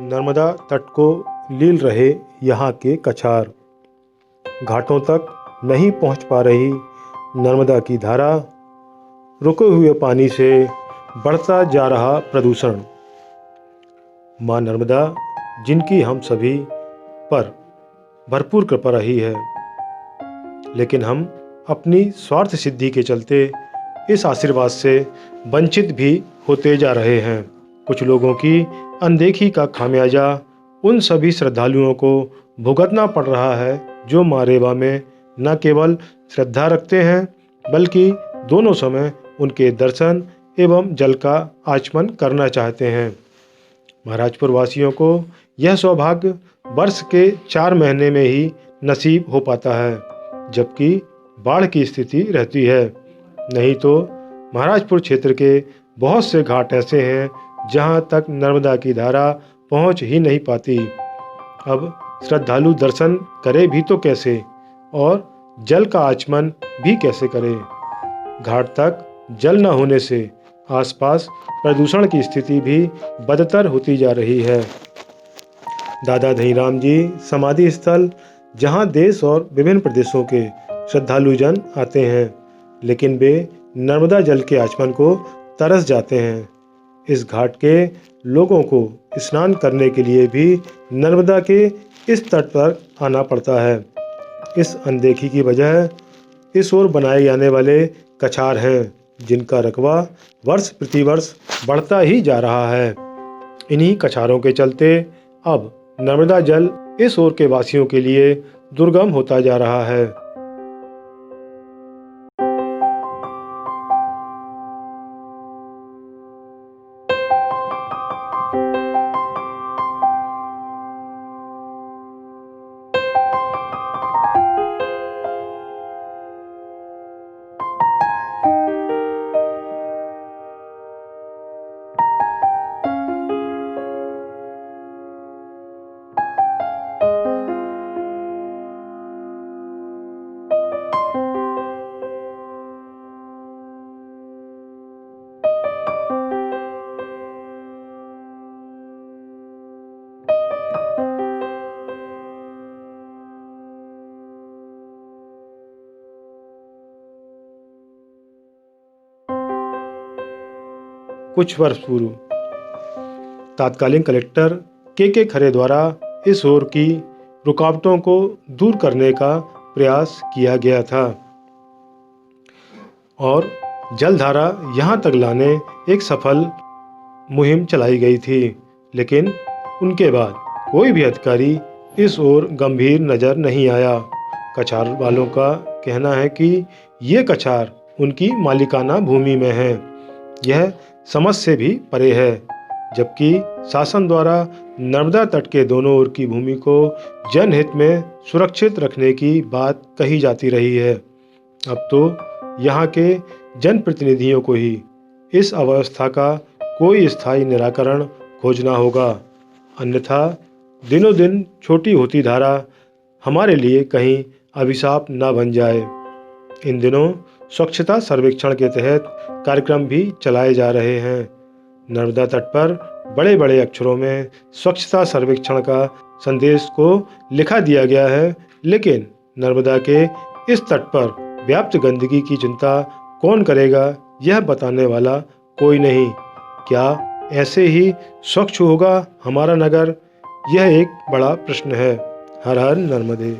नर्मदा तट को लील रहे यहाँ के कछार। घाटों तक नहीं पहुँच पा रही नर्मदा की धारा, रुके हुए पानी से बढ़ता जा रहा प्रदूषण। माँ नर्मदा, जिनकी हम सभी पर भरपूर कृपा रही है, लेकिन हम अपनी स्वार्थ सिद्धि के चलते इस आशीर्वाद से वंचित भी होते जा रहे हैं। कुछ लोगों की अनदेखी का खामियाजा उन सभी श्रद्धालुओं को भुगतना पड़ रहा है जो माँ रेवा में न केवल श्रद्धा रखते हैं, बल्कि दोनों समय उनके दर्शन एवं जल का आचमन करना चाहते हैं। महाराजपुर वासियों को यह सौभाग्य वर्ष के 4 महीने में ही नसीब हो पाता है, जबकि बाढ़ की स्थिति रहती है। नहीं तो महाराजपुर क्षेत्र के बहुत से घाट ऐसे हैं जहां तक नर्मदा की धारा पहुंच ही नहीं पाती। अब श्रद्धालु दर्शन करे भी तो कैसे, और जल का आचमन भी कैसे करे। घाट तक जल न होने से आसपास प्रदूषण की स्थिति भी बदतर होती जा रही है। दादा धनीराम जी समाधि स्थल, जहां देश और विभिन्न प्रदेशों के श्रद्धालुजन आते हैं, लेकिन वे नर्मदा जल के आचमन को तरस जाते हैं। इस घाट के लोगों को स्नान करने के लिए भी नर्मदा के इस तट पर आना पड़ता है। इस अनदेखी की वजह इस ओर बनाए जाने वाले कछार हैं, जिनका रकबा वर्ष प्रतिवर्ष बढ़ता ही जा रहा है। इन्हीं कछारों के चलते अब नर्मदा जल इस ओर के वासियों के लिए दुर्गम होता जा रहा है। कुछ वर्ष पूर्व तत्कालीन कलेक्टर के खरे द्वारा इस ओर की रुकावटों को दूर करने का प्रयास किया गया था और जलधारा यहां तक लाने एक सफल मुहिम चलाई गई थी। लेकिन उनके बाद कोई भी अधिकारी इस ओर गंभीर नज़र नहीं आया। कछार वालों का कहना है कि ये कछार उनकी मालिकाना भूमि में है, यह समझ से भी परे है, जबकि शासन द्वारा नर्मदा तट के दोनों ओर की भूमि को जनहित में सुरक्षित रखने की बात कही जाती रही है। अब तो यहाँ के जनप्रतिनिधियों को ही इस अव्यवस्था का कोई स्थायी निराकरण खोजना होगा, अन्यथा दिनों दिन छोटी होती धारा हमारे लिए कहीं अभिशाप न बन जाए। इन दिनों स्वच्छता सर्वेक्षण के तहत कार्यक्रम भी चलाए जा रहे हैं। नर्मदा तट पर बड़े बड़े अक्षरों में स्वच्छता सर्वेक्षण का संदेश को लिखा दिया गया है, लेकिन नर्मदा के इस तट पर व्याप्त गंदगी की चिंता कौन करेगा, यह बताने वाला कोई नहीं। क्या ऐसे ही स्वच्छ होगा हमारा नगर? यह एक बड़ा प्रश्न है। हर हर नर्मदे।